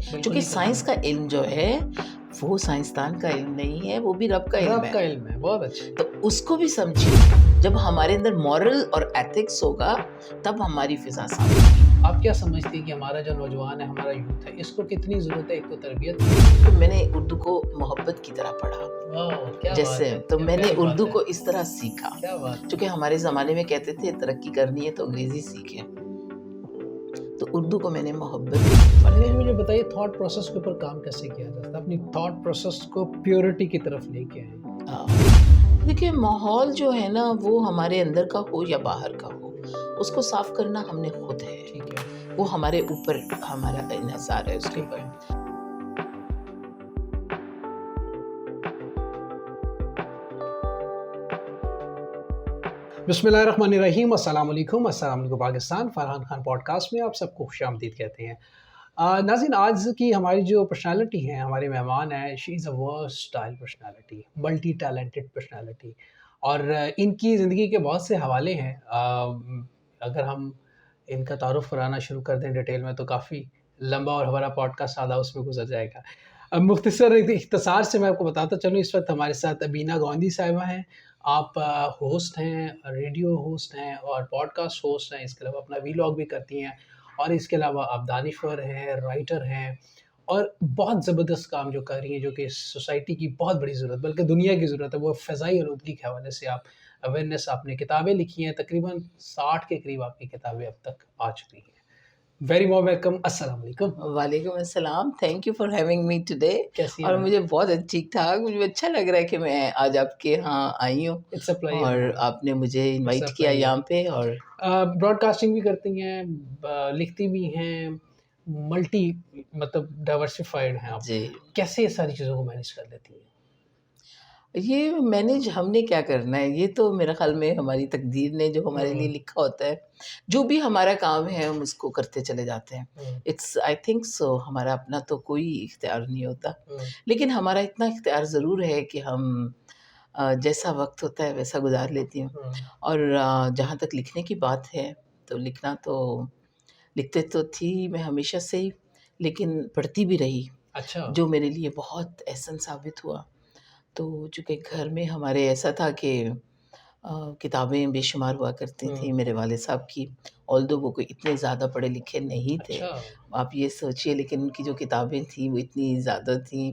क्योंकि साइंस का इल्म जो है वो साइंसदान का इल्म नहीं है, वो भी रब का इल्म है। बहुत अच्छे। तो उसको भी समझिए। जब हमारे अंदर मॉरल और एथिक्स होगा तब हमारी फिजा साफ होगी। आप क्या समझती हैं कि हमारा जो नौजवान है, हमारा यूथ है, इसको कितनी ज़रूरत है एक तो तरबियत? तो मैंने उर्दू को मोहब्बत की तरह पढ़ा, वाह, क्या जैसे बात है, तो क्या मैंने प्यारी बात उर्दू है। को इस तरह सीखा, क्या बात है। क्योंकि हमारे ज़माने में कहते थे तरक्की करनी है तो अंग्रेज़ी सीखें, तो उर्दू को मैंने मोहब्बत की और पढ़ा। ये मुझे बताइए, थॉट प्रोसेस के ऊपर काम कैसे किया जाता है? अपनी थॉट प्रोसेस को प्योरिटी की तरफ लेके आए। देखिए, माहौल जो है ना वो हमारे अंदर का हो या बाहर का हो, उसको साफ करना हमने खुद है। ठीक है, वो हमारे ऊपर हमारा इन्हिसार है उसके ठीक ऊपर। है। बिस्मिल्लाहिर्रहमानिर्रहीम, अस्सलाम वालेकुम पाकिस्तान। फरहान खान पॉडकास्ट में आप सबको खुशामदीद कहते हैं। नाज़रीन, आज की हमारी जो पर्सनालिटी है, हमारे मेहमान है, she is a versatile personality, multi talented personality. और इनकी ज़िंदगी के बहुत से हवाले हैं। अगर हम इनका तारुफ कराना शुरू कर दें डिटेल में तो काफ़ी लंबा और हमारा पॉडकास्ट आधा उसमें गुजर जाएगा। अब मुख्तसर इख्तिसार से मैं आपको बताता चलूँ, इस वक्त हमारे साथ अबीना गोंदी साहिबा हैं। आप होस्ट हैं, रेडियो होस्ट हैं और पॉडकास्ट होस्ट हैं। इसके अलावा अपना वीलॉग भी करती हैं और इसके अलावा आप दानिश्वर हैं, राइटर हैं और बहुत ज़बरदस्त काम जो कर रही हैं, जो कि सोसाइटी की बहुत बड़ी ज़रूरत, बल्कि दुनिया की ज़रूरत है। वो फ़ज़ाई आलूदगी के हवाले से आप अवेयरनेस, आपने किताबें लिखी हैं, तकरीबन 60 के करीब आपकी किताबें अब तक आ चुकी हैं। वेरी वार्म वेलकम, अस्सलाम वालेकुम। वालेकुम अस्सलाम, thank you for having me today. कैसी और हैं? मुझे बहुत ठीक-ठाक, मुझे अच्छा लग रहा है कि मैं आज आपके यहाँ आई हूँ इट्स अ प्लेजर और मैम, आपने मुझे इट्स इनवाइट अ किया प्लेजर। यहाँ पे। और ब्रॉडकास्टिंग भी करती हैं, लिखती भी हैं, मल्टी मतलब डाइवर्सिफाइड हैं आप। जी, कैसे ये सारी चीज़ों को मैनेज कर लेती हैं? ये मैनेज हमने क्या करना है, ये तो मेरे ख़्याल में हमारी तकदीर ने जो हमारे लिए हुँ, लिखा होता है, जो भी हमारा काम है हम उसको करते चले जाते हैं। हुँ, इट्स आई थिंक सो, हमारा अपना तो कोई इख्तियार नहीं होता, हुँ, लेकिन हमारा इतना इख्तियार ज़रूर है कि हम जैसा वक़्त होता है वैसा गुज़ार लेती हूँ। हुँ। और जहाँ तक लिखने की बात है, तो लिखना तो लिखते तो थी मैं हमेशा से ही, लेकिन पढ़ती भी रही, अच्छा। जो मेरे लिए बहुत एहसन साबित हुआ। तो चूँकि घर में हमारे ऐसा था कि किताबें बेशुमार हुआ करती हुँ, थी मेरे वालिद साहब की, ऑल्दो वो कोई इतने ज़्यादा पढ़े लिखे नहीं थे। अच्छा। आप ये सोचिए, लेकिन उनकी जो किताबें थी वो इतनी ज़्यादा थी,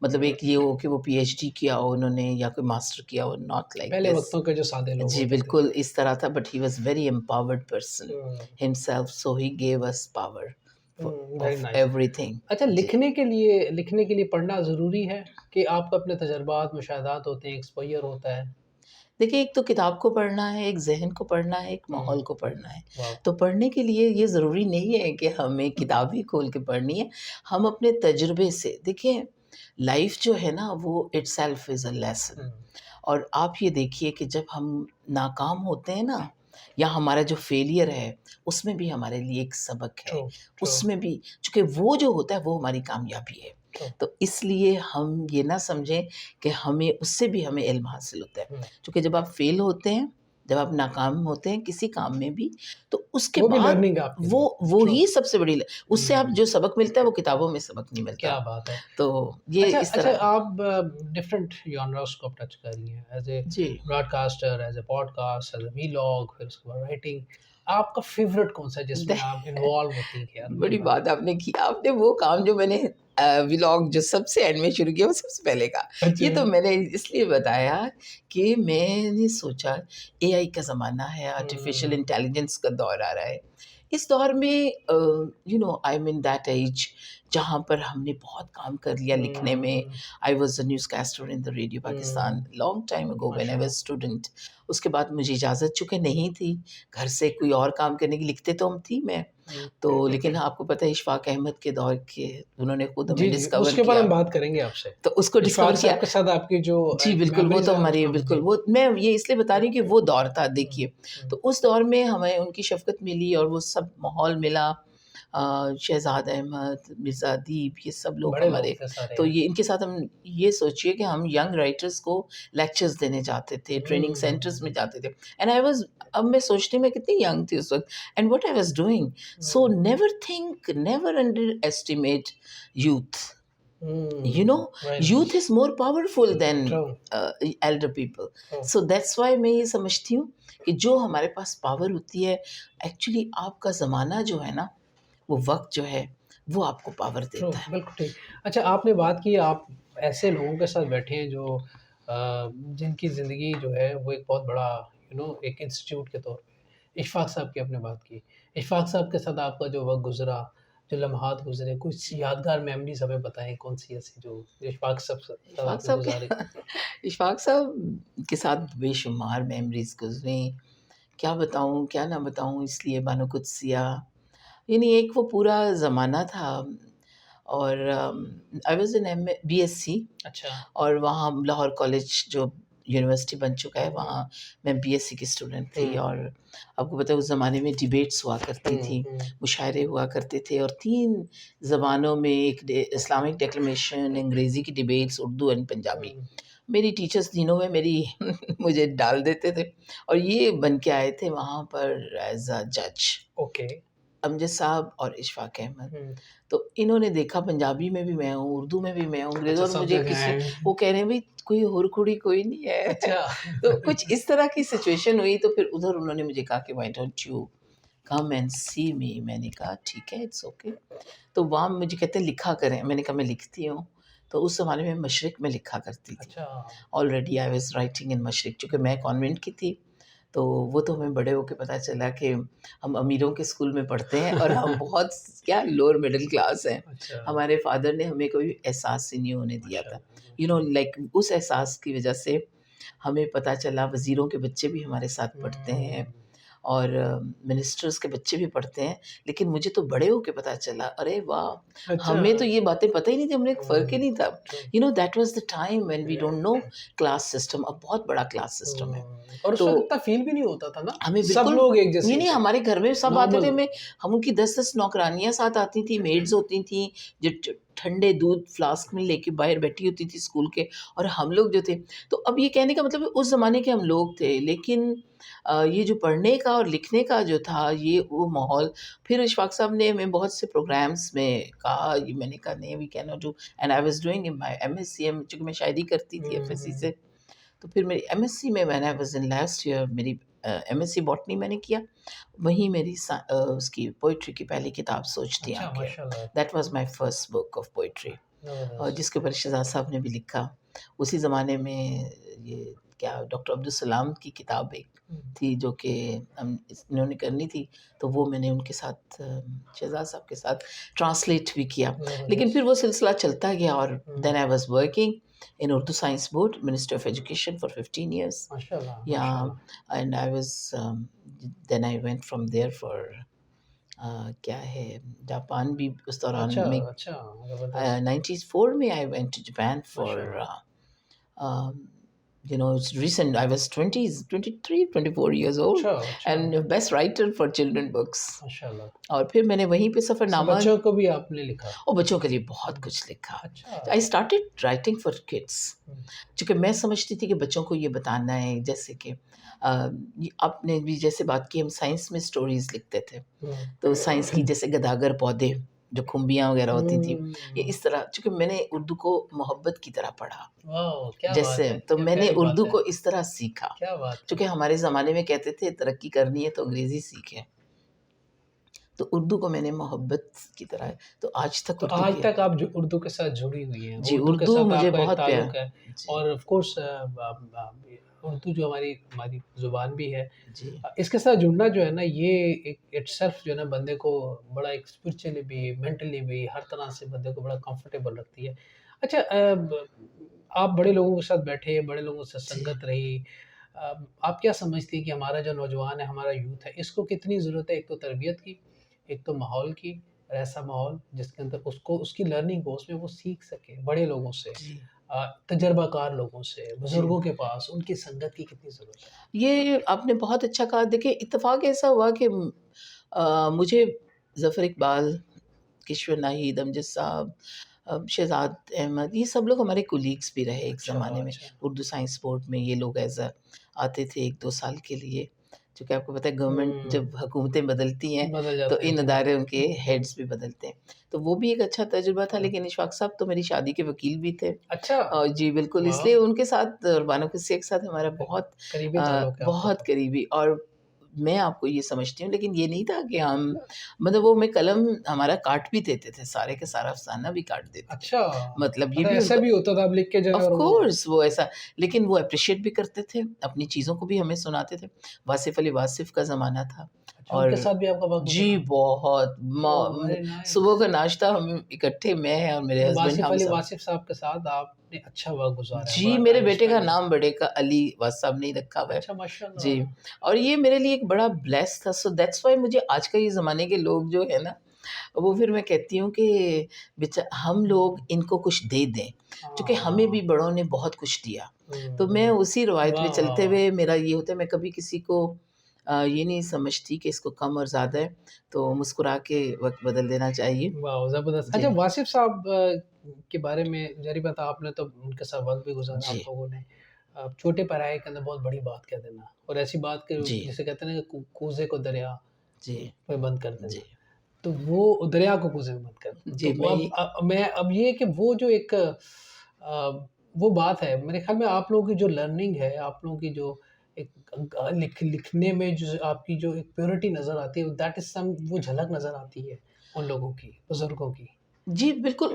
मतलब एक ये हो कि वो पीएचडी किया हो उन्होंने या कोई मास्टर किया हो, नॉट लाइक पहले दिस। वक़्तों के जो सादे लोग जी, होते थे। बिल्कुल इस तरह था, but he was very empowered person hmm, himself, so he gave us power फ हुँ, वेरी ऑफ नाइस। एवरीथिंग। अच्छा, जी। लिखने के लिए पढ़ना ज़रूरी है कि आपको अपने तजुर्बात, मुशाहदात होते हैं, एक्सपोज़र होता है? देखिए, एक तो किताब को पढ़ना है, एक ज़हन को पढ़ना है, एक हुँ, माहौल को पढ़ना है। वाह! तो पढ़ने के लिए ये ज़रूरी नहीं है कि हमें किताब ही खोल के पढ़नी है, हम अपने तजुर्बे से देखिए, लाइफ़ जो है ना वो इटसेल्फ इज़ अ लेसन। हुँ, और आप ये देखिए कि जब हम नाकाम होते हैं ना, या हमारा जो फेलियर है, उसमें भी हमारे लिए एक सबक ट्रू, है। ट्रू, उसमें भी चूँकि वो जो होता है वो हमारी कामयाबी है। ट्रू। तो इसलिए हम ये ना समझें कि हमें उससे भी हमें इल्म हासिल होता है। हुँ, क्योंकि जब आप फेल होते हैं, जब आप नाकाम होते हैं किसी काम में भी, तो उसके वो भी बाद लर्निंग है आपके लिए। वो ट्रू। ही सबसे बड़ी ल उससे आप हुँ, जो सबक मिलता है वो किताबों में सबक नहीं मिलता। क्या बात है। तो ये अच्छा, इस अच्छा, तरह। आप डिफरेंट जॉनरास को आप टच कर रही हैं, as a G. Broadcaster, as a podcast, as a vlog, फिर उसके बाद राइटिंग। आपका फ़ेवरेट कौन-सा है जिसमें आप इन्वॉल्व होती हैं कि यार बड़ी मैं बात आपने की। आपने वो काम जो मैंने व्लॉग जो सबसे एंड में शुरू किया वो सबसे पहले का। ये अच्छा। तो मैंने इसलिए बताया कि मैंने सोचा एआई का ज़माना है, आर्टिफ़िशियल हुँ, इंटेलिजेंस का दौर आ रहा है। इस दौर में I am in that age जहाँ पर हमने बहुत काम कर लिया लिखने में। हुँ, I was a newscaster in the radio Pakistan हुँ, long time ago when I was माशाअल्लाह। स्टूडेंट। उसके बाद मुझे इजाज़त चूँकि नहीं थी घर से कोई और काम करने की, लिखते तो हम थी मैं। हुँ। तो लेकिन आपको पता है इशफ़ाक़ अहमद के दौर के उन्होंने खुद हमें जी, जी, डिस्कवर उसके बारे किया, में बात करेंगे आपसे। तो उसको डिस्कवर इशफ़ाक़ किया। साहब के साथ आपकी जो जी, बिल्कुल, वो मेमोरीज़ तो हैं हमारी उसको बिल्कुल जी। वो मैं ये इसलिए बता रही हूँ कि वो दौर था हुँ, देखिए। हुँ, तो उस दौर में हमें उनकी शफ़क़त मिली और वो सब माहौल मिला। शहज़ाद अहमद, मिर्ज़ा अदीब, ये सब लोग बड़े लोग हमारे, थे सारे, तो हैं? ये इनके साथ हम ये सोचिए कि हम यंग राइटर्स को लेक्चर्स देने जाते थे, ट्रेनिंग सेंटर्स में हुँ, जाते थे। एंड आई वाज़, अब मैं सोचती हूँ मैं कितनी यंग थी उस वक़्त and what I was doing. So hmm, never under estimate youth. You hmm, know, very youth nice, is more powerful than true, elder people. True, So that's why मैं ये समझती हूँ कि जो हमारे पास पावर होती है, एक्चुअली आपका ज़माना जो है ना, वो वक़्त जो है, वो आपको पावर ट्रू, देता है। बिल्कुल ठीक। अच्छा, आपने बात की आप ऐसे लोगों के साथ बैठे हैं जो जिनकी ज़िंदगी जो है वो एक बहुत बड़ा एक इंस्टीट्यूट के तौर पे। इशफ़ाक़ साहब की आपने बात की। इशफ़ाक़ साहब के साथ आपका जो वक़्त गुज़रा, जो लम्हात गुज़रे, कुछ यादगार मेमोरीज़ हमें बताएँ कौन-सी ऐसी जो इशफ़ाक़ साहब साथ इशफ़ाक़ आपने साहब गुज़ारी? के इशफ़ाक़ साहब के साथ बेशुमार मेमोरीज़ गुज़री। क्या बताऊँ, क्या ना बताऊँ, इसलिए बानो कुद्सिया, यानी एक वो पूरा ज़माना था। और I was in M BSc, अच्छा। और वहाँ लाहौर कॉलेज जो यूनिवर्सिटी बन चुका है, हुँ, वहाँ मैं बीएससी की स्टूडेंट थी। हुँ, और आपको पता है उस ज़माने में डिबेट्स हुआ करती हुँ, थी, हुँ, मुशायरे हुआ करते थे, और 3 ज़बानों में, एक इस्लामिक डिक्लेमेशन, अंग्रेज़ी की डिबेट्स, उर्दू एंड पंजाबी। हुँ, मेरी टीचर्स तीनों में मेरी मुझे डाल देते थे, और ये बन के आए थे वहाँ पर एज़ अ जज, ओके। अमजद साहब और इशफ़ाक़ अहमद। हुँ, तो इन्होंने देखा पंजाबी में भी मैं हूँ, उर्दू में भी मैं हूँ, अंग्रेज़ी, अच्छा और सब मुझे जगह किसी, हैं। वो कह रहे हैं भई कोई हुर-कुड़ी कोई नहीं है। अच्छा। तो कुछ इस तरह की सिचुएशन हुई, तो फिर उधर उन्होंने मुझे कहा कि why don't you come and see me? मैंने कहा ठीक है, इट्स ओके। तो वहाँ मुझे कहते हैं लिखा करें, मैंने कहा मैं लिखती हूँ। तो उस ज़माने में मशरिक़ में लिखा करती थी। अच्छा। Already I was writing in Mashriq, चूँकि मैं कॉन्वेंट की थी, तो वो तो हमें बड़े होके पता चला कि हम अमीरों के स्कूल में पढ़ते हैं और हम बहुत क्या लोअर मिडल क्लास हैं। अच्छा, हमारे फ़ादर ने हमें कोई एहसास ही नहीं होने दिया था। माशाअल्लाह, लाइक उस एहसास की वज़ह से हमें पता चला वज़ीरों के बच्चे भी हमारे साथ पढ़ते हैं, हुँ, और मिनिस्टर्स के बच्चे भी पढ़ते हैं। लेकिन मुझे तो बड़े होके पता चला, अरे वाह! अच्छा, हमें तो ये बातें पता ही नहीं थी, हमें फ़र्क ही हुँ, नहीं था। True, that was the time when we don't know class system, अब बहुत बड़ा क्लास सिस्टम है। और उस तो वक़्त इतना फ़ील भी नहीं होता था ना, हमें सब बिल्कुल लोग एक जैसे नहीं, ही नहीं, थे, हमारे घर में सब आते थे, नॉर्मल। हम उनकी 10-10 नौकरानियाँ साथ आती थी, मेड्स होती थीं, जो ठंडे दूध फ्लास्क में लेके बाहर बैठी होती थी स्कूल के, और हम लोग जो थे, तो अब ये कहने का मतलब है उस ज़माने के हम लोग थे। लेकिन ये जो पढ़ने का और लिखने का जो था, ये वो माहौल, फिर इशफ़ाक़ साहब ने हमें बहुत से प्रोग्राम्स में कहा, ये मैंने कहा नहीं, we can not do, and I was doing in my MSc, चूँकि मैं शायरी करती थी हुँ, एफएससी हुँ, से। तो फिर मेरी एमएससी में, when I was in last year, मेरी एमएससी बॉटनी मैंने किया। वहीं मेरी उसकी पोएट्री की पहली किताब सोचती अच्छा, आँखें। माशाअल्लाह, that was my first book of poetry, और ज़बरदस्त। जिसके ऊपर शहज़ाद साहब ने भी लिखा। उसी ज़माने में ये क्या डॉक्टर अब्दुल सलाम की किताब एक हुँ, थी, जो कि इन्होंने करनी थी, तो वो मैंने उनके साथ शहज़ाद साहब के साथ ट्रांसलेट भी किया। लेकिन फिर ज़बरदस्त, वो सिलसिला चलता गया, और हुँ, then I was working in Urdu science board, ministry of education for 15 years. माशाअल्लाह, Yeah, माशाअल्लाह। and I was then I went from there for क्या है, जापान भी उस दौरान अच्छा, में, अच्छा, ज़बरदस्त, 94 में I went to Japan for माशाअल्लाह, um, it's recent. I was 20s, 23, 24 years old, अच्छा, अच्छा, and best writer for children books. माशाअल्लाह। और फिर मैंने वहीं पे सब सफ़रनामा, बच्चों को भी आपने लिखा? और बच्चों के लिए बहुत हुँ, कुछ लिखा। अच्छा, I started writing for kids, हुँ, चूँकि मैं समझती थी कि बच्चों को ये बताना है, जैसे कि ये आपने भी जैसे बात की, हम साइंस में स्टोरीज़ लिखते थे। हुँ, तो साइंस की जैसे गदागर पौधे, जो खुम्बियाँ वग़ैरह होती थी, ये हुँ, इस तरह, चूँकि मैंने उर्दू को मोहब्बत की तरह पढ़ा, वाओ! क्या बात जैसे है, तो क्या मैंने प्यारी बात उर्दू है, को इस तरह सीखा। क्या बात है। चूँकि हमारे ज़माने में कहते थे तरक्की करनी है तो अंग्रेज़ी सीखें, तो उर्दू को मैंने मोहब्बत की तरह, तो आज तक तो उर्दू आज की, तक आप जो उर्दू के साथ जुड़ी हुई हैं, जी, उर्दू के उर्दू साथ मुझे आपका एक बहुत ताल्लुक प्यार, है जी, और ऑफ़ कोर्स उर्दू जो हमारी हमारी ज़ुबान भी है। जी, इसके साथ जुड़ना जो है ना, ये एक इटसेल्फ जो है ना बंदे को बड़ा एक स्पिरिचुअली भी, मेंटली भी, हर तरह से बंदे को बड़ा कंफर्टेबल रखती है। अच्छा, आप बड़े लोगों के साथ बैठे, बड़े लोगों से जी। संगत रही। आप क्या समझती हैं कि हमारा जो नौजवान है, हमारा यूथ है, इसको कितनी ज़रूरत है एक तो तरबियत की, एक तो माहौल की, ऐसा माहौल जिसके अंदर उसको उसकी लर्निंग हो, उसमें वो सीख सके बड़े लोगों से, जी, तजर्बाकार लोगों से, जी। बुज़ुर्गों के पास उनकी संगत की कितनी ज़रूरत है? ये आपने बहुत अच्छा कहा। देखिए, इत्तेफ़ाक ऐसा हुआ कि मुझे ज़फ़र इकबाल, किशोर नाहिद, अमजद साहब, शहज़ाद अहमद, ये सब लोग हमारे कोलीग्स भी रहे एक अच्छा, ज़माने में। अच्छा। उर्दू साइंस बोर्ड में ये लोग आते थे 1-2 साल के लिए। चूँकि आपको पता है गवर्नमेंट हुँ, जब हुकूमतें बदलती हैं, बदल तो जाते हैं, इन जी। अदारों के हुँ, हेड्स भी बदलते हैं। तो वो भी एक अच्छा तजुर्बा था, हुँ। लेकिन इशफ़ाक़ साहब तो मेरी शादी के वकील भी थे। अच्छा! जी, बिल्कुल, वाह! इसलिए उनके साथ और बानो किस्से के साथ हमारा बहुत करीबी ताल्लुक है आपका बहुत तो। करीबी, और मैं आपको ये समझती हूँ, लेकिन ये नहीं था कि हम मतलब वो मैं कलम हमारा काट भी देते थे, सारे का सारा अफ़साना भी काट देते थे। अच्छा! मतलब ये मतलब भी ऐसा उनका भी होता था आप लिख के जाएँ ऑफ़ और वो कोर्स वो ऐसा, लेकिन वो एप्रिशिएट भी करते थे, अपनी चीज़ों को भी हमें सुनाते थे। वासिफ़ अली वासिफ़ का ज़माना था, अच्छा उनके और साथ भी आपका वक़्त जी, गुज़रा? बहुत ओह! म वेरी नाइस। सुबह का नाश्ता हम इकट्ठे, मैं और मेरे तो हस्बैंड, वासिफ़ हम अली सब। वासिफ़ साहब के साथ आपने अच्छा वक़्त गुज़ारा है, जी, बड़ा मेरे टाइम बेटे का स्पेंड नाम बड़े का अली वासब ने ही रखा हुआ है। अच्छा माशाअल्लाह। जी, और ये मेरे लिए एक बड़ा ब्लेस था, सो दैट्स व्हाई मुझे आज का ये ज़माने के लोग जो है ना, वो फिर मैं कहती हूँ कि हम लोग इनको कुछ दे दें, क्योंकि हमें भी हाँ। बड़ों ने बहुत कुछ दिया। हुँ, तो मैं हुँ। उसी रवायत पे वाह, वाह, चलते वाह! हुए मेरा ये होता है, मैं कभी किसी को ये नहीं समझती कि इसको कम और ज़्यादा है, तो मुस्कुरा के वक़्त बदल देना चाहिए। वाह! ज़बरदस्त। अच्छा जी, वासिफ़ साहब के बारे में ज़ाहिर बात है आपने तो उनके साथ वक़्त भी गुज़ारा आप जी, लोगों ने। छोटे पराये के अंदर बहुत बड़ी बात कह देना और ऐसी बात कि जी, जिसे कहते हैं ना कि कूज़े को दरिया जी, में बंद कर जी। देना। तो वो दरिया को कुएँ में बंद कर देना। तो जी, मैं अब ये मैं अब ये है कि वो जो एक वो बात है मेरे ख़्याल में आप लोगों की जो लर्निंग है, आप लोगों की जो एक लिखने में जो आपकी जो एक प्योरिटी नज़र आती है दैट इज़ सम वो झलक नज़र आती है उन लोगों की, बुज़ुर्गों की। जी, बिल्कुल,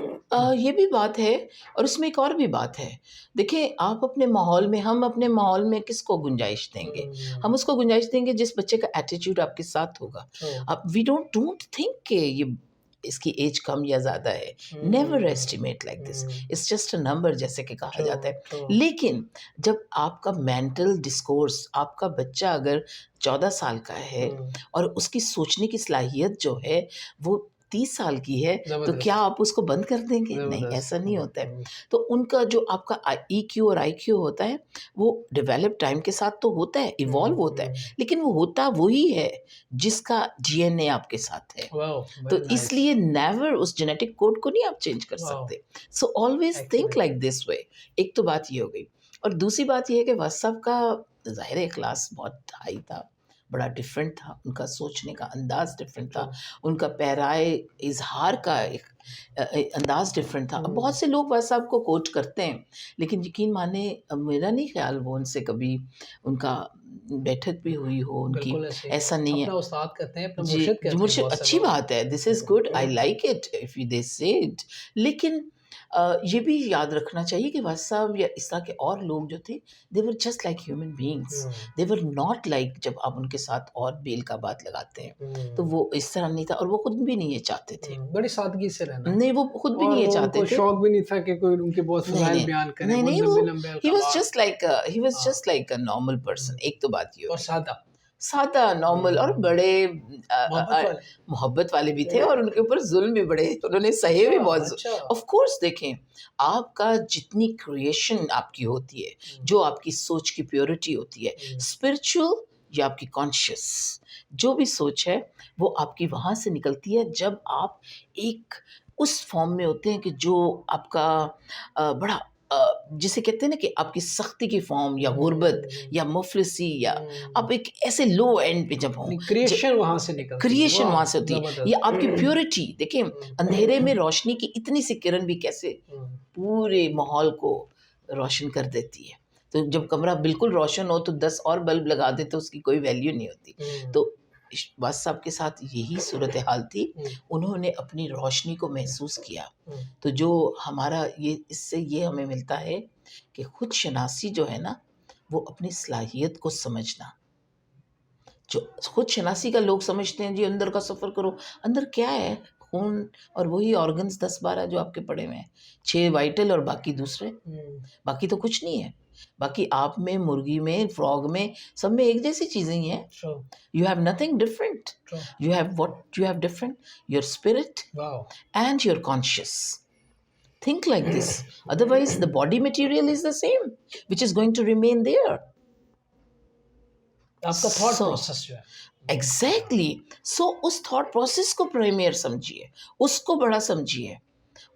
ये भी बात है, और इसमें एक और भी बात है। देखिए, आप अपने माहौल में, हम अपने माहौल में किसको गुंजाइश देंगे? हम हुँ, उसको गुंजाइश देंगे जिस बच्चे का एटीट्यूड आपके साथ होगा। ट्रू। अब वी डोंट थिंक कि ये इसकी एज कम या ज़्यादा है। Never hmm, estimate like this. Hmm, it's just a number, जैसे कि कहा ट्रू, जाता है। ट्रू। लेकिन जब आपका मेंटल डिस्कोर्स, आपका बच्चा अगर 14 साल का है हुँ, और उसकी सोचने की सलाहियत जो है वो 30 साल की है, तो क्या ज़बरदस्त, आप उसको बंद कर देंगे? नहीं, ज़बरदस्त। ऐसा नहीं हुँ, होता है। हुँ, तो उनका जो आपका ईक्यू और आईक्यू होता है, वो डेवलप टाइम के साथ तो होता है, हुँ, इवॉल्व होता है, हुँ। लेकिन वो होता वही है, जिसका डीएनए आपके साथ है। वाओ! तो वेरी नाइस। इसलिए नेवर उस जेनेटिक कोड को नहीं आप चेंज कर वाओ! सकते। So always think excellent. Like this way. एक तो बात ये हो गई, और दूसरी बात ये है कि व्हाट्सएप का ज़ाहिर है क्लास बहुत हाई था, बड़ा डिफरेंट था, उनका सोचने का अंदाज़ डिफरेंट ट्रू। था, उनका पैराए इज़हार का एक अंदाज़ डिफरेंट था। अब हुँ, बहुत से लोग व्हाट्सएप को कोट करते हैं, लेकिन यकीन माने मेरा नहीं ख़्याल वो उनसे कभी उनका बैठक भी हुई हो उनकी, बिल्कुल ऐसे ही है। ऐसा नहीं है। अपना उस्ताद कहते हैं, अपना जी, मुर्शिद जी, कहते हैं मुझे बहुत से अच्छी लोग। बात है, this is good, I like it if they से इट। लेकिन ये भी याद रखना चाहिए कि वास साहब या इस तरह के और लोग जो थे, they were just like human beings. हुँ, दे वर नॉट लाइक, जब आप उनके साथ और बेल का बात लगाते हैं, तो हुँ, वो इस तरह नहीं था, और वो खुद भी नहीं ये चाहते थे। बड़ी सादगी से रहना नहीं, वो खुद भी नहीं और ये वो चाहते उनको थे। शौक भी नहीं था कि कोई उनके बहुत नहीं, फ़ज़ाइल नहीं। बयान करे, नहीं, बहुत नहीं, वो लंबे-लंबे अल्क़ाबात। हाँ, just like a normal person, हुँ, एक तो बात ये हो और गई। सादा। सादा, नॉर्मल, और हुँ, बड़े मोहब्बत वाले। मोहब्बत वाले भी थे, हुँ, और उनके ऊपर ज़ुल्म भी बड़े उन्होंने सहे अच्छा, भी बहुत ज़ु अच्छा। ऑफ़ कोर्स देखें, आपका जितनी क्रिएशन आपकी होती है, हुँ, जो आपकी सोच की प्योरिटी होती है, हुँ, स्पिरिचुअल या आपकी कॉन्शियस, जो भी सोच है, वो आपकी वहाँ से निकलती है जब आप एक उस फ़ॉर्म में होते हैं कि जो आपका बड़ा जिसे कहते हैं ना कि आपकी सख्ती की फ़ॉर्म या गुर्बत हुँ, या मुफ़लिसी, या हुँ। आप एक ऐसे लो एंड पे जब हों, यानी ज क्रिएशन वहाँ से निकलती है। क्रिएशन वाह! वहाँ से होती है, या ज़बरदस्त। आपकी प्योरिटी देखिए, अंधेरे में रोशनी की इतनी सी किरण भी कैसे हुँ, पूरे माहौल को रोशन कर देती है। तो जब कमरा बिल्कुल रोशन हो तो 10 और बल्ब लगा दें तो उसकी कोई वैल्यू नहीं होती। हुँ, तो बादशाह साहब के साथ यही सूरत-ए-हाल थी। हुँ, उन्होंने अपनी रोशनी को महसूस किया। हुँ, तो जो हमारा ये, इससे ये हमें मिलता है कि खुद शनासी जो है ना, वो अपनी सलाहियत को समझना। जो खुद शनासी का लोग समझते हैं जी अंदर का सफ़र करो, अंदर क्या है? खून और वही ऑर्गन्स 10-12 जो आपके पड़े हुए हैं, 6 वाइटल और बाकी दूसरे, हुँ, बाकी तो कुछ नहीं है। बाकी आप में, मुर्गी में, फ्रॉग में, सब में एक जैसी चीज़ें ही हैं। True, You have nothing different. True. You have what you have different? Your spirit wow! and your conscious. Think like this. Otherwise, the body material is the same, which is going to remain there. आपका thought So, process जो है। Exactly. सो उस thought process को premiere समझिए, उसको बड़ा समझिए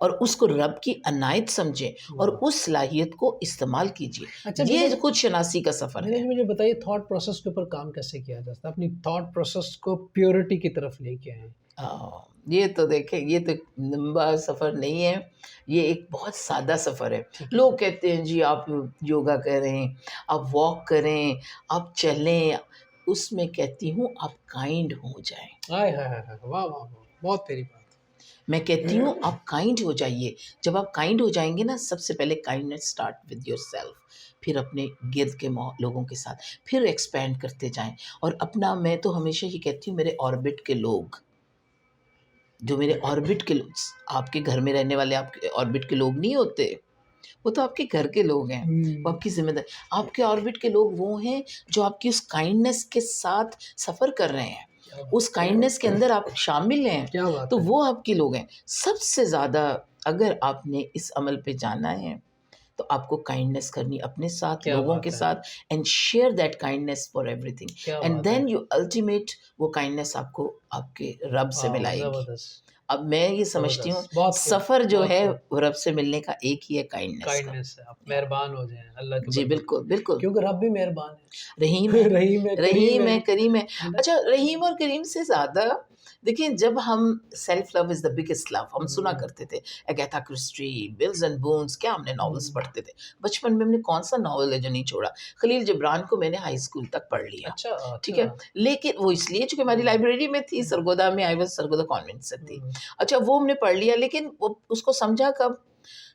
और उसको रब की अनायत समझें और वाह! उस सलाहियत को इस्तेमाल कीजिए। अच्छा, ये मुझे खुद शनासी का सफ़र मुझे है। मुझे बताइए थॉट प्रोसेस के ऊपर काम कैसे किया जा सकता है? अपनी थॉट प्रोसेस को प्योरिटी की तरफ लेके आएँ। ये तो देखें, ये तो एक लंबा सफ़र नहीं है, ये एक बहुत सादा सफ़र है। ठीक है। लोग कहते हैं जी आप योगा करें, आप वॉक करें, आप चलें, उसमें कहती हूँ आप काइंड हो जाएँ। आय हाय हाय हाय! वाह, वाह, वाह! बहुत प्यारी बात। मैं कहती हूँ आप काइंड हो जाइए। जब आप काइंड हो जाएँगे ना, सबसे पहले काइंडनेस स्टार्ट विद योरसेल्फ, फिर अपने गिर्द के लोगों के साथ, फिर एक्सपैंड करते जाएँ और अपना, मैं तो हमेशा ये कहती हूँ मेरे ऑर्बिट के लोग, जो मेरे ऑर्बिट के लोग, आपके घर में रहने वाले आपके ऑर्बिट के लोग नहीं होते, वो तो आपके घर के लोग हैं, वो हुँ, आपकी ज़िम्मेदारी, आपके ऑर्बिट के लोग वो हैं जो आपकी उस काइंडनेस के साथ सफ़र कर रहे हैं, क्या उस बात काइंडनेस के अंदर आप शामिल हैं, क्या बात तो है! वो आपके लोग हैं। सबसे ज़्यादा अगर आपने इस अमल पे जाना है, तो आपको काइंडनेस करनी अपने साथ, क्या लोगों के बात है! साथ and share that kindness for everything क्या एंड बात है! देन यू अल्टीमेट वो काइंडनेस आपको आपके रब से वाओ! मिलाएगी। ज़बरदस्त, अब मैं ये समझती हूँ ज़बरदस्त। बहुत खूब, सफ़र जो बहुत है खूब। वो रब से मिलने का एक ही है, काइंडनेस का। काइंडनेस है, आप या मेहरबान हो जाएँ अल्लाह के जी, बंदे। बिल्कुल, बिल्कुल। क्योंकि रब भी मेहरबान रहीम है। है, रहीम है, करीम रहीम है, है, करीम है। है ना? अच्छा, रहीम और करीम से ज़्यादा देखिए, जब हम self love is the biggest love हम सुना हुँ, करते थे, Agatha Christie, bills and bones, क्या हमने नॉवेल्स हुँ। पढ़ते थे। बचपन में हमने कौन-सा नॉवेल है जो नहीं छोड़ा। खलील जिब्रान को मैंने हाई स्कूल तक पढ़ लिया, अच्छा, ठीक है? अच्छा। लेकिन वो इसलिए चूँकि हमारी हुँ, लाइब्रेरी में थी, हुँ, सरगोदा में, आई वाज़ सरगोदा कॉन्वेंट से थी। हुँ, अच्छा, वो हमने पढ़ लिया, लेकिन वो उसको समझा कब?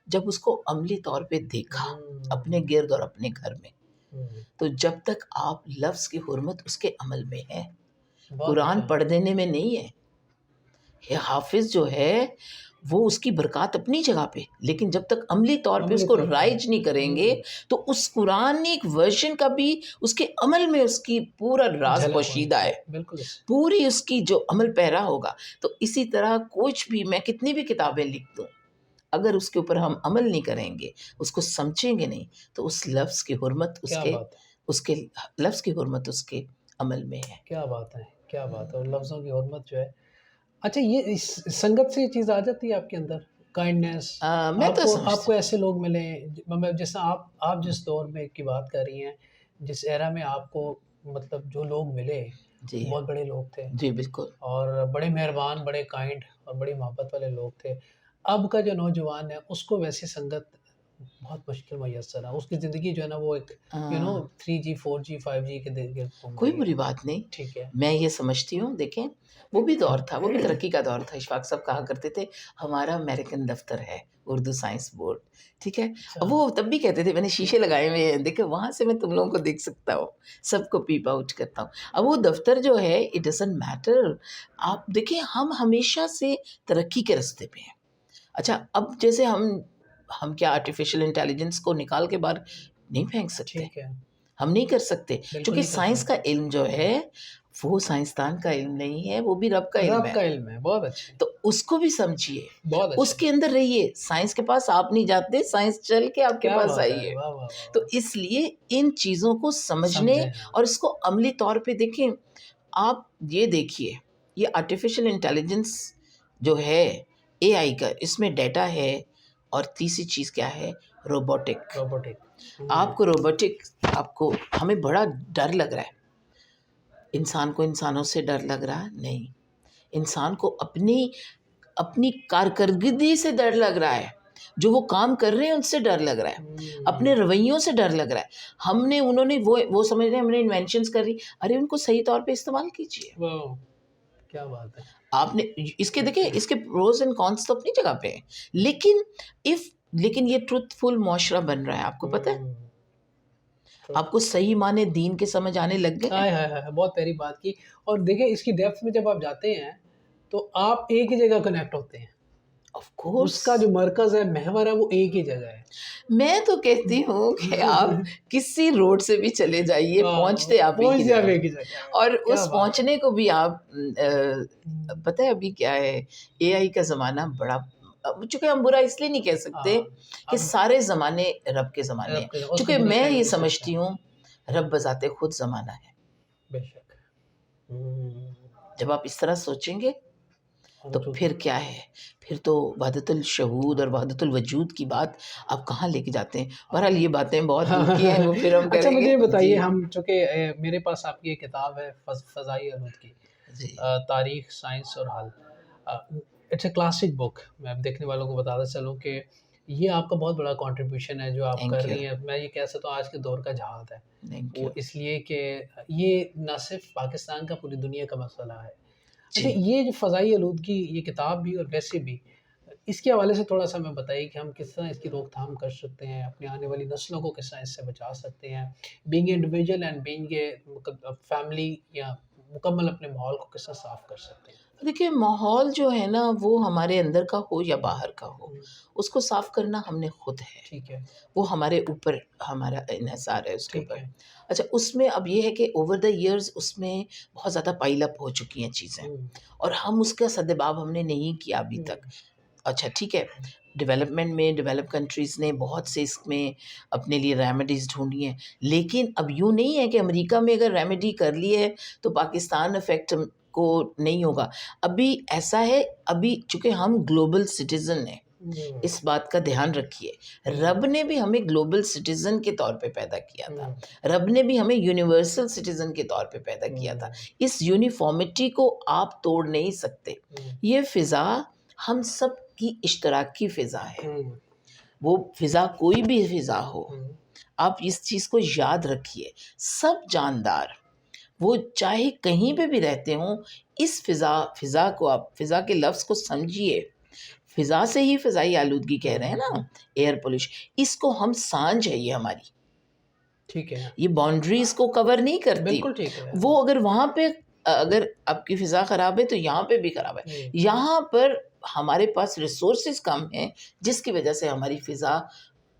जब उसको अमली तौर पे देखा, अपने हुँ, गिर्द और अपने घर में। हुँ। तो जब तक आप लफ्ज़ की हुर्मत उसके अमल में है, बहुत कुरान अच्छा। पढ़ देने में नहीं है। ये हाफ़िज़ जो है, वो उसकी बरक़ात अपनी जगह पे, लेकिन जब तक अमली तौर पे अमली उसको तौर पे। राइज नहीं करेंगे, हुँ, तो उस कुरानिक वर्ज़न का भी उसके अमल में उसकी पूरा राज़ झलक होनी पोशीदा चाहिए। है। बिल्कुल स पूरी उसकी जो अमल पैरा होगा। तो इसी तरह कुछ भी, मैं कितनी भी किताबें लिख दूँ, अगर उसके ऊपर हम अमल नहीं करेंगे, उसको समझेंगे नहीं, तो उस लफ्ज़ की हुर्मत क्या उसके बात है! उसके लफ्ज़ की हुर्मत उसके अमल में है। क्या बात है! क्या बात है! हुँ। और लफ्ज़ों की हुर्मत जो है अच्छा ये इस संगत से ये चीज़ आ जाती है आपके अंदर? काइंडनेस मैं तो आपको समझती आपको ऐसे लोग मिले मतलब जैसे आप जिस दौर में की बात कर रही हैं, जिस एरा में आपको मतलब जो लोग मिले, जी, बहुत बड़े लोग थे जी, बिल्कुल। और बड़े मेहरबान, बड़े काइंड और बड़ी मोहब्बत वाले लोग थे। अब का जो नौजवान है, उसको वैसी संगत बहुत मुश्किल मुयस्सर है। उसकी ज़िंदगी जो है ना वो एक अ, 3G, 4G, 5G के गिर्द घूम कोई रही है। बुरी बात नहीं। ठीक है। मैं ये समझती हूँ, देखें, वो भी दौर था, वो भी तरक्की का दौर था। इशफ़ाक़ साहब कहा करते थे, हमारा अमेरिकन दफ़्तर है, उर्दू साइंस बोर्ड, ठीक है? अच्छा, अब वो तब भी कहते थे, मैंने शीशे लगाए हुए हैं, देखो वहाँ से मैं तुम लोगों को देख सकता हूँ, सबको पीप आउट करता हूँ। अब वो दफ़्तर जो है, इट डज़न्ट मैटर। आप देखिए, हम हमेशा से तरक्की के रास्ते पे हैं। अच्छा, अब जैसे हम क्या आर्टिफ़िशियल इंटेलिजेंस को निकाल के बाहर नहीं फेंक सकते? ठीक है। हम नहीं कर सकते, बिल्कुल क्योंकि नहीं कर साइंस का सकते। इल्म जो है, वो साइंसदान का इल्म नहीं है, वो भी रब का इल्म रब है। का इल्म है, बहुत अच्छे, तो उसको भी समझिए, बहुत अच्छे। उसके अंदर रहिए, साइंस के पास आप नहीं जाते, साइंस चल के आपके क्या पास बात आई है! है। वाह, वाह, वाह, तो वाह! इसलिए इन चीज़ों को समझने समझे हैं आप। और इसको अमली तौर पे देखें। आप ये देखिए, ये आर्टिफ़िशियल इंटेलिजेंस जो है, एआई का, इसमें डाटा है और तीसरी चीज़ क्या है? रोबोटिक। रोबोटिक। आपको रोबोटिक आपको हमें बड़ा डर लग रहा है। इंसान को इंसानों से डर लग रहा नहीं। इंसान को अपनी अपनी कारकर्दगी से डर लग रहा है। जो वो काम कर रहे हैं उनसे डर लग रहा है। अपने हुँ, रवैयों से डर लग रहा है। उन्होंने वो समझ रहे हैं हमने इन्वेंशंस कर ली। अरे उनको सही तौर पे इस्तेमाल कीजिए। वाह! क्या बात है! आपने इसके देखिए, इसके प्रोज़ एंड कॉन्स तो अपनी जगह पे हैं। लेकिन ये ट्रुथफुल मुआशरा बन रहा है, आपको पता है? हुँ, तो आपको सही माने दीन के समझ आने लग गए हैं? हाय, हाय, हाय! बहुत प्यारी बात की और देखिए इसकी डेप्थ में जब आप जाते हैं, तो आप एक ही जगह कनेक्ट होते हैं। Of course. उसका जो मरकज़ है, महवर है, वो एक ही जगह है। मैं तो कहती हूँ कि आप किसी रोड से भी चले जाइए, पहुँचते आप एक ही पहुँचते आप जगह एक पे। ही जगह हैं। और क्या उस बात है! पहुँचने को भी आप हुँ, पता है अभी क्या है, एआई का ज़माना बड़ा, चूँकि हम बुरा इसलिए नहीं कह सकते हाँ, कि अब सारे ज़माने रब के ज़माने रब हैं। के उसको चूँकि बुरा मैं कह ये नहीं सकते समझती हम। हूँ, रब बज़ाते खुद ज़माना है। बेशक, हुँ, जब आप इस तरह सोचेंगे तो समझ फिर क्या है? फिर तो वहदतुल शहूद और वहदतुल वजूद की बात आप कहाँ लेके जाते हैं? बहरहाल ये बातें बहुत हाँ, दिन की हैं, वो फिर हम अच्छा मुझे करेंगे। ये बताइए, जी, हम चूँकि मेरे पास आपकी एक किताब है फ़ज़ाई अलूद की, जी। तारीख़, साइंस और हल। अ, इट्स अ क्लासिक बुक। मैं देखने वालों को बताता चलूँ कि ये आपका बहुत बड़ा कंट्रीब्यूशन है जो आप कर थैंक यू, रही हैं। मैं ये कह सकता हूँ आज के दौर का जहाद है। Thank you. वो इसलिए कि ये ना सिर्फ़ पाकिस्तान का, पूरी दुनिया का मसला है। अच्छा, जी। ये जो फ़ज़ाई आलूदगी, ये किताब भी और वैसे भी, इसके हवाले से थोड़ा-सा हमें बताइए कि हम किस तरह इसकी रोकथाम कर सकते हैं, अपनी आने वाली नस्लों को किस तरह इससे बचा सकते हैं? Being individual and being a family, या मुकम्मल अपने माहौल को किस तरह साफ़ कर सकते हैं? देखिए, माहौल जो है ना, वो हमारे अंदर का हो या बाहर का हो, हुँ, उसको साफ़ करना हमने खुद है। ठीक है, वो हमारे ऊपर हमारा इन्हिसार है उसके ठीक ऊपर। है। अच्छा, उसमें अब ये है कि ओवर द इयर्स उसमें बहुत ज़्यादा पाइल अप हो चुकी हैं चीज़ें हुँ, और हम उसका सद्भाव हमने नहीं किया अभी हुँ, तक। अच्छा, ठीक है, डेवलपमेंट में डेवलप्ड कंट्रीज़ ने बहुत से इसमें अपने लिए रेमेडीज़ ढूँढी हैं, लेकिन अब यूँ नहीं है कि अमेरिका में अगर रेमेडी कर ली है, तो पाकिस्तान इफ़ेक्ट को नहीं होगा। अभी ऐसा है, अभी चूँकि हम ग्लोबल सिटिज़न हैं, हुँ, इस बात का ध्यान रखिए। हुँ, रब ने भी हमें ग्लोबल सिटिज़न के तौर पे पैदा किया था। हुँ, रब ने भी हमें यूनिवर्सल सिटिज़न के तौर पे पैदा किया था। हुँ, इस यूनिफ़ॉर्मिटी को आप तोड़ नहीं सकते। हुँ, ये फ़िज़ा हम सब की इश्तराकी फ़िज़ा है। हुँ, वो फ़िज़ा कोई भी फ़िज़ा हो, हुँ, आप इस चीज़ को याद रखिए। सब जानदार, वो चाहे कहीं पे भी रहते हों, इस फ़िज़ा को आप फ़िज़ा के लफ़्ज़ को समझिए। फ़िज़ा से ही फ़िज़ाई आलूदगी कह रहे हैं हुँ, हुँ, ना, एयर पॉल्यूशन। इसको हम साँझ है ये हमारी, ठीक है। ये बाउंड्रीज़ को कवर नहीं करती। बिल्कुल ठीक है। वो अगर वहाँ पे अगर आपकी फ़िज़ा ख़राब है तो यहाँ पे भी ख़राब है। हुँ, यहाँ पर हमारे पास रिसोर्सेज़ कम हैं, जिसकी वजह से हमारी फ़िज़ा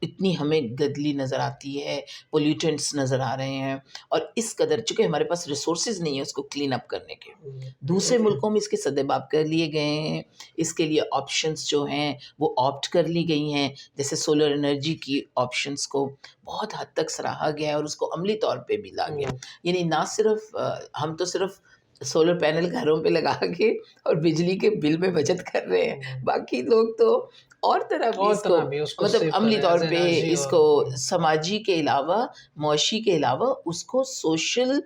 इतनी हमें गंदली नज़र आती है, पोल्यूटेंट्स नज़र आ रहे हैं और इस कदर चूँकि हमारे पास रिसोर्सेज़ नहीं है उसको क्लीन अप करने के। हुँ, दूसरे मुल्कों में इसके सद्भाव कर लिए गए हैं, इसके लिए ऑप्शंस जो हैं वो ऑप्ट कर ली गई हैं। जैसे सोलर एनर्जी की ऑप्शंस को बहुत हद तक सराहा गया है और उसको अमली तौर पे भी ला गया। हुँ, यानी ना सिर्फ़ हम तो सिर्फ़ सोलर पैनल घरों पे लगा के और बिजली के बिल में बचत कर रहे हैं। हुँ। बाकी लोग तो और तरह भी और इसको तरह भी उसको मतलब सेव कर अमली रहे हैं तौर एज़ पे एनर्जी और इसको समाजी के अलावा, मुआशी के अलावा उसको सोशल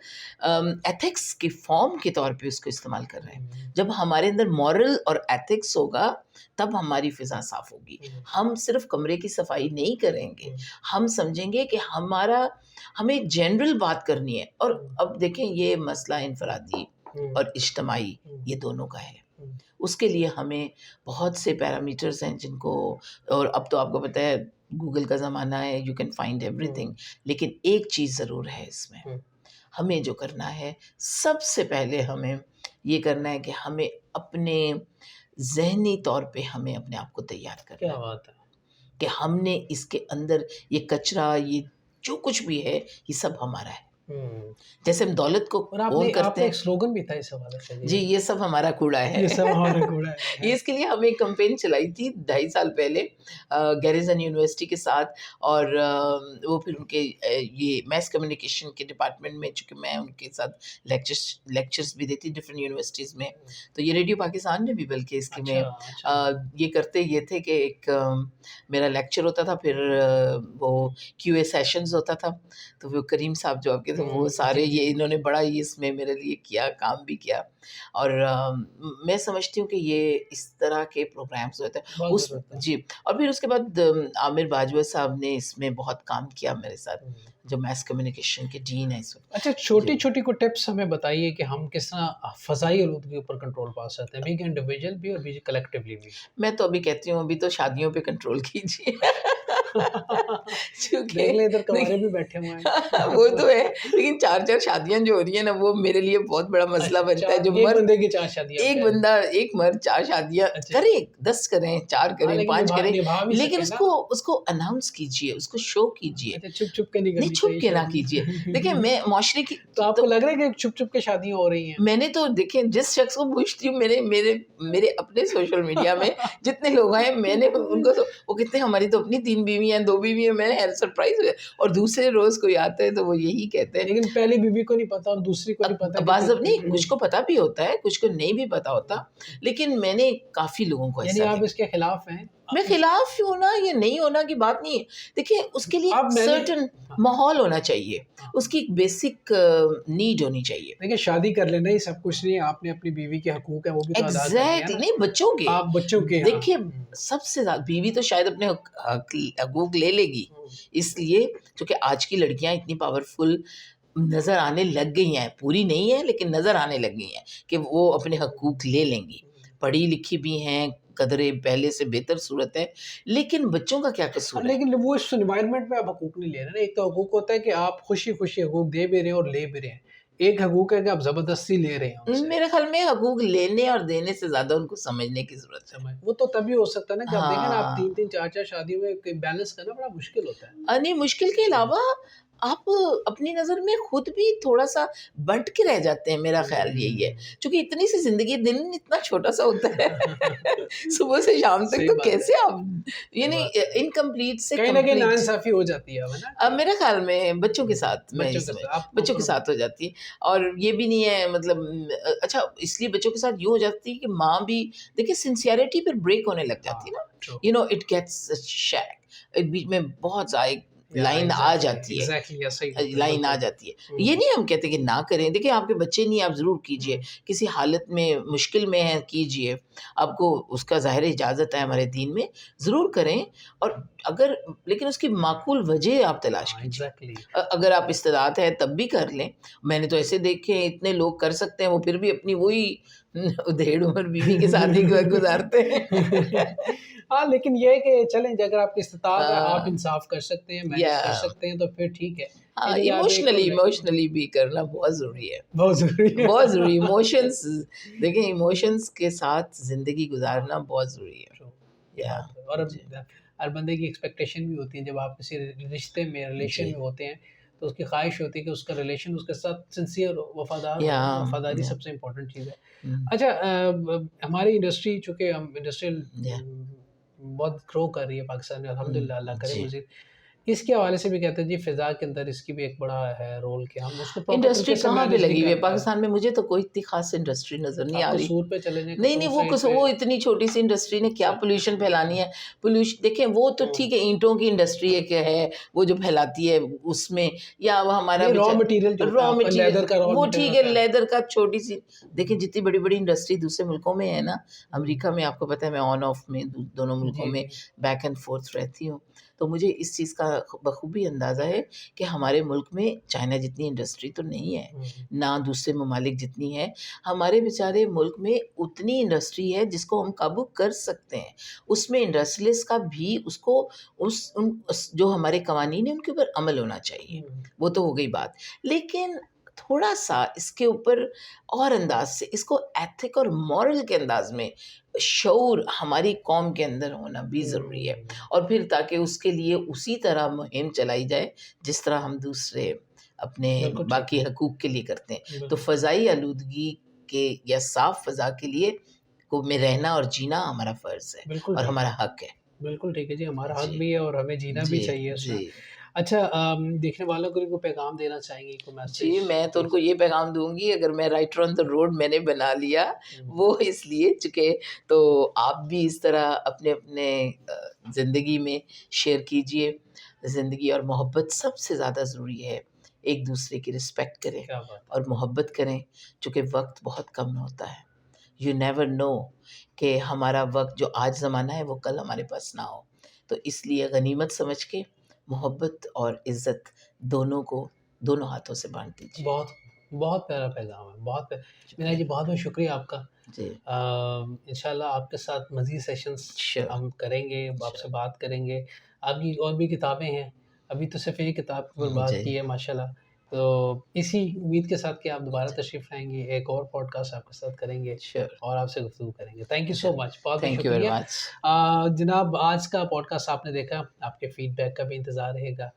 एथिक्स के फ़ॉर्म के तौर पे उसको इस्तेमाल कर रहे हैं। हुँ, जब हमारे अंदर मॉरल और एथिक्स होगा, तब हमारी फ़िज़ा साफ़ होगी। हुँ, हम सिर्फ़ कमरे की सफाई नहीं करेंगे, हुँ, हम समझेंगे कि हमें एक जनरल बात करनी है और हुँ, अब देखें ये मसला इनफ़रादी हुँ, और इज्तमाही हुँ, ये दोनों का है। हुँ, उसके लिए हमें बहुत से पैरामीटर्स हैं जिनको और अब तो आपको पता है गूगल का ज़माना है, you can find hmm, everything. लेकिन एक चीज़ ज़रूर है इसमें, हुँ। हमें जो करना है, सबसे पहले हमें ये करना है कि हमें अपने ज़हनी तौर पे हमें अपने आप को तैयार करना क्या है बात है! कि हमने इसके अंदर ये कचरा, ये जो कुछ भी है, ये सब हमारा है। हुँ। जैसे हम दौलत को और ओन आपने करते आपने एक हैं, स्लोगन भी था इस हवाले से, जी, जी। ये सब हमारा कूड़ा है। ये सब हमारा कूड़ा है। ये इसके लिए हमने एक कैंपेन चलाई थी 2.5 साल पहले गैरिसन यूनिवर्सिटी के साथ और वो फिर उनके ये मैस कम्युनिकेशन के डिपार्टमेंट में चूँकि मैं उनके साथ लेक्चर्स भी देती डिफरेंट यूनिवर्सिटीज़ में, तो ये रेडियो पाकिस्तान ने भी बल्कि इसकी में अच्छा, अच्छा। ये करते ये थे कि एक मेरा लेक्चर होता था फिर वो क्यूए सेशंस होता था, तो वो करीम साहब जो आपके थे वो हुँ, सारे जी, ये जी। इन्होंने बड़ा ही इसमें मेरे लिए किया, काम भी किया। और मैं समझती हूँ कि ये इस तरह के प्रोग्राम्स होते हैं बहुत उस ज़रूरत है। जी। और फिर उसके बाद आमिर बाजवा साहब ने इसमें बहुत काम किया मेरे साथ, हुँ। जो मैस कम्युनिकेशन के डीन हैं इस वक़्त। अच्छा, जी। छोटी-छोटी कोई टिप्स हमें बताइए कि हम किस तरह फ़ज़ाई आलूदगी के ऊपर कंट्रोल पा सकते हैं, बीइंग इंडिविजुअल भी और बीइंग कलेक्टिवली भी? मैं तो अभी कहती हूँ अभी तो शादियों पे कंट्रोल कीजिए। क्योंकि देख लें, इधर कवारे भी देखिए बैठे हुए हैं। वो तो है, लेकिन 4-4 शादियाँ जो हो रही हैं ना वो मेरे लिए बहुत बड़ा मसला अच्छा, बनता है। 4 जो एक मर्द बंदे की 4 शादियाँ आप एक कह रहे हैं। बंदा, एक मर्द 4 शादियाँ अच्छा। करें, 10 करें, 4 हाँ, करें, लेकिन 5 करें, निभा भी लेकिन सके ना। उसको उसको अनाउंस कीजिए, उसको शो कीजिए। अच्छा, छुप-छुप के नहीं नहीं, करनी छुप चाहिए के ना कीजिए। देखिए शादी। मैं मुआशरे की तो तो आपको लग रहा है कि छुप-छुप के शादियाँ हो रही हैं? मैंने तो देखिए जिस शख्स को पूछती हूँ मेरे मेरे मेरे अपने सोशल मीडिया में जितने लोग हैं मैंने उनको तो वो कहते हैं हमारी तो अपनी 3 बीवियाँ बीवी हैं, 2 बीवी हैं, मैं हैर सरप्राइज़ हुआ और दूसरे रोज़ कोई आता है तो वो यही कहते हैं। लेकिन पहली बीवी को नहीं पता और दूसरी को नहीं पता कि बाज़ नहीं, फिर कुछ को पता भी होता है, कुछ को नहीं भी पता होता, लेकिन मैंने काफ़ी लोगों को यानी ऐसा आप देखा। इसके खिलाफ हैं? मैं खिलाफ होना या नहीं होना की बात नहीं है। देखिए उसके लिए अब मैंने सर्टेन हाँ, माहौल होना चाहिए, हाँ। उसकी एक बेसिक नीड होनी चाहिए। देखिए शादी कर लेना ही सब कुछ नहीं है, आपने अपनी बीवी के हकूक है वो भी तो अदा करने हैं एग्ज़ैक्टली ना। नहीं बच्चों के। आप बच्चों के हाँ। देखिए सबसे ज़्यादा बीवी तो शायद अपने हकूक ले लेगी, हुँ, इसलिए क्योंकि आज की लड़कियाँ इतनी पावरफुल नज़र आने लग गई हैं, पूरी नहीं है लेकिन नज़र आने लग गई हैं कि वो अपने हकूक ले लेंगी। पढ़ी-लिखी भी हैं, कदरें पहले से बेहतर सूरत है, लेकिन बच्चों का क्या कसूर है? लेकिन वो इस एनवायरनमेंट में आप हकूक नहीं ले रहे ना। एक तो हकूक होता है कि आप खुशी-खुशी हकूक दे भी रहे हैं और ले भी रहे हैं। एक हकूक है कि आप ज़बरदस्ती ले रहे हैं उनसे। मेरे ख़्याल में हकूक लेने और देने से ज़्यादा उनको समझने की ज़रूरत है। समझ वो तो तभी हो सकता है ना कि आप देखें ना, आप हाँ। 3-3 4-4 शादियों में क बैलेंस करना बड़ा मुश्किल होता है। नहीं मुश्किल के अलावा आप अपनी नज़र में खुद भी थोड़ा-सा बँट के रह जाते हैं, मेरा ख़्याल यही है। क्योंकि इतनी सी ज़िंदगी दिन इतना छोटा-सा होता है, सुबह से शाम तक सही तो बात है, कैसे आप सही यानी बात है। इनकम्प्लीट से कहीं न कहीं कंप्लीट नाइंसाफ़ी हो जाती है अब, है ना? मेरे ख़्याल में बच्चों के साथ मैं बच्चों के इसमें साथ आप बच्चों के साथ हो जाती है और ये भी नहीं है मतलब अच्छा इसलिए बच्चों के साथ यूँ हो जाती है कि माँ भी देखिए सिंसियरिटी फिर ब्रेक होने लग हाँ, जाती है ना, true. You know it gets shake एक बीच में बहुत ज़्यादा एक या लाइन आ जाती है। एग्ज़ैक्टली या सही बात है, लाइन आ बिल्कुल। जाती है। ये नहीं हम कहते कि ना करें, देखिए आपके बच्चे नहीं आप ज़रूर कीजिए, हुँ, किसी हालत में मुश्किल में हैं कीजिए, आपको उसका ज़ाहिर है इजाज़त है हमारे दीन में, ज़रूर करें और अगर लेकिन उसकी माकूल वजह आप तलाश हाँ, कीजिए। एग्ज़ैक्टली। अगर आप इस्तेताअत है तब भी कर लें, मैंने तो ऐसे देखे हैं इतने लोग कर सकते हैं वो फिर भी अपनी वही उधेड़ उम्र बीवी के साथ ही गुज़ारते हैं। हाँ, लेकिन ये है कि चलें अगर आपकी इस्तिताअत है, आप हाँ, इंसाफ़ कर सकते हैं, मैनेज या कर सकते हैं तो फिर ठीक है। हाँ, लेकिन आप एक इमोशनली और इमोशनली भी करना बहुत ज़रूरी है। बहुत ज़रूरी है। बहुत ज़रूरी इमोशंस देखिए इमोशंस के साथ ज़िंदगी गुज़ारना बहुत ज़रूरी है। ट्रू, ये या बात है और जी, हर बंदे की एक्सपेक्टेशन भी होती है जब आप किसी रिश्ते में, रिलेशन जी। में होते हैं, तो उसकी ख़्वाहिश होती है कि उसका रिलेशन उसके साथ सिंसियर हो, वफ़ादार या हो। वफ़ादारी या सबसे इम्पोर्टेंट चीज़ है। हुँ, अच्छा ब हमारी इंडस्ट्री चूँकि हम इंडस्ट्रियल या बहुत ग्रो कर रही है पाकिस्तान में, हुँ, अल्हम्दुलिल्लाह, अल्लाह करे जी। मज़ीद। इसके हवाले से भी कहते हैं जी फ़िज़ा के अंदर इसकी भी एक बड़ा है रोल कि हम उसको प्रॉपर इंडस्ट्री तरीके से कहाँ पे मैनेज नहीं लगी हुई कर है पा रहे। पाकिस्तान में मुझे तो कोई इतनी ख़ास इंडस्ट्री नज़र नहीं आप आ रही। कसूर पे चले जाएँ, नहीं, नहीं कसूर साइड पे वो इतनी छोटी-सी इंडस्ट्री ने क्या अच्छा। पॉल्यूशन फैलानी है। देखें वो तो हुँ। ठीक है ईंटों की इंडस्ट्री एक है, वो जो फैलाती है उसमें या वो हमारा नहीं, रॉ मटेरियल जो होता है रॉ आपका मटीरियल लेदर का रॉ वो मटेरियल ठीक है होता है। लेदर का छोटी-सी देखिए जितनी बड़ी-बड़ी इंडस्ट्री दूसरे मुल्कों में है ना, हुँ। अमेरिका में आपको पता है मैं ऑन ऑफ में दोनों मुल्कों जी, में जी। बैक एंड फ़ोर्थ रहती हूँ। तो मुझे इस चीज़ का बखूबी अंदाज़ा है कि हमारे मुल्क में चाइना जितनी इंडस्ट्री तो नहीं है, हुँ, हुँ। ना दूसरे ममालिक जितनी है। हमारे बेचारे मुल्क में उतनी इंडस्ट्री है जिसको हम काबू कर सकते हैं। उसमें इंडस्ट्रियलिस्ट का भी उसको उस जो हमारे कवानीन हैं उनके ऊपर अमल होना चाहिए। हुँ, वो तो हो गई बात। लेकिन थोड़ा-सा इसके ऊपर और अंदाज़ से इसको एथिक और मॉरल के अंदाज़ में शऊर हमारी कौम के अंदर होना भी ज़रूरी है। हुँ। और फिर ताकि उसके लिए उसी तरह मुहिम चलाई जाए जिस तरह हम दूसरे अपने बिल्कुल ठीक बाकी है। हकूक़ के लिए करते हैं। तो बिल्कुल, फ़ज़ाई आलूदगी के या साफ़ फ़ज़ा के लिए को में रहना और जीना हमारा फ़र्ज़ है बिल्कुल और ठीक है। हमारा हक है। बिल्कुल ठीक है जी, हमारा हक जी, भी है और हमें जीना भी जी, चाहिए जी। उसमें। अच्छा देखने वालों को भी कोई पैगाम देना चाहेंगी, कोई जी, मैसेज? मैं तो जी। उनको ये पैगाम दूँगी अगर मैं राइटर ऑन द रोड मैंने बना लिया, हुँ, वो इसलिए चूँकि तो आप भी इस तरह अपने-अपने ज़िंदगी में शेयर कीजिए। ज़िंदगी और मोहब्बत सबसे ज़्यादा ज़रूरी है। एक-दूसरे की रिस्पेक्ट करें क्या बात है। और मोहब्बत करें, चूँकि वक़्त बहुत कम होता है। यू नेवर नो कि हमारा वक़्त जो आज ज़माना है, वो कल हमारे पास ना हो। तो इसलिए गनीमत समझ के मोहब्बत और इज़्ज़त दोनों को दोनों हाथों से बाँट दीजिए। बहुत बहुत प्यारा पैगाम है, बहुत मीना शुक्रिया। जी बहुत-बहुत शुक्रिया आपका। जी, इंशाल्लाह आपके साथ मज़ीद सेशंस श्योर, हम करेंगे, आपसे श्योर। बात करेंगे। आपकी और भी किताबें हैं, अभी तो सिर्फ़ एक किताब के ऊपर बात जी, की है माशाल्लाह। तो इसी उम्मीद के साथ कि आप दोबारा जी, तशरीफ़ लाएँगे, एक और पॉडकास्ट आपके साथ करेंगे श्योर, और आपसे गुफ्तगू करेंगे। Thank you so sure. Much, बहुत-बहुत थैंक यू वेरी शुक्रिया। मच। जनाब आज का पॉडकास्ट आपने देखा, आपके फ़ीडबैक का भी इंतज़ार रहेगा।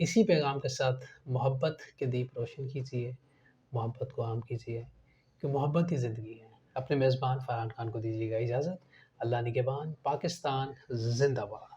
इसी पैगाम के साथ मोहब्बत के दीप रोशन कीजिए, मोहब्बत को आम कीजिए, कि मोहब्बत ही ज़िंदगी है। अपने मेज़बान फ़रहान खान को दीजिएगा इजाज़त। अल्लाह निगहबान, पाकिस्तान ज़िंदाबाद।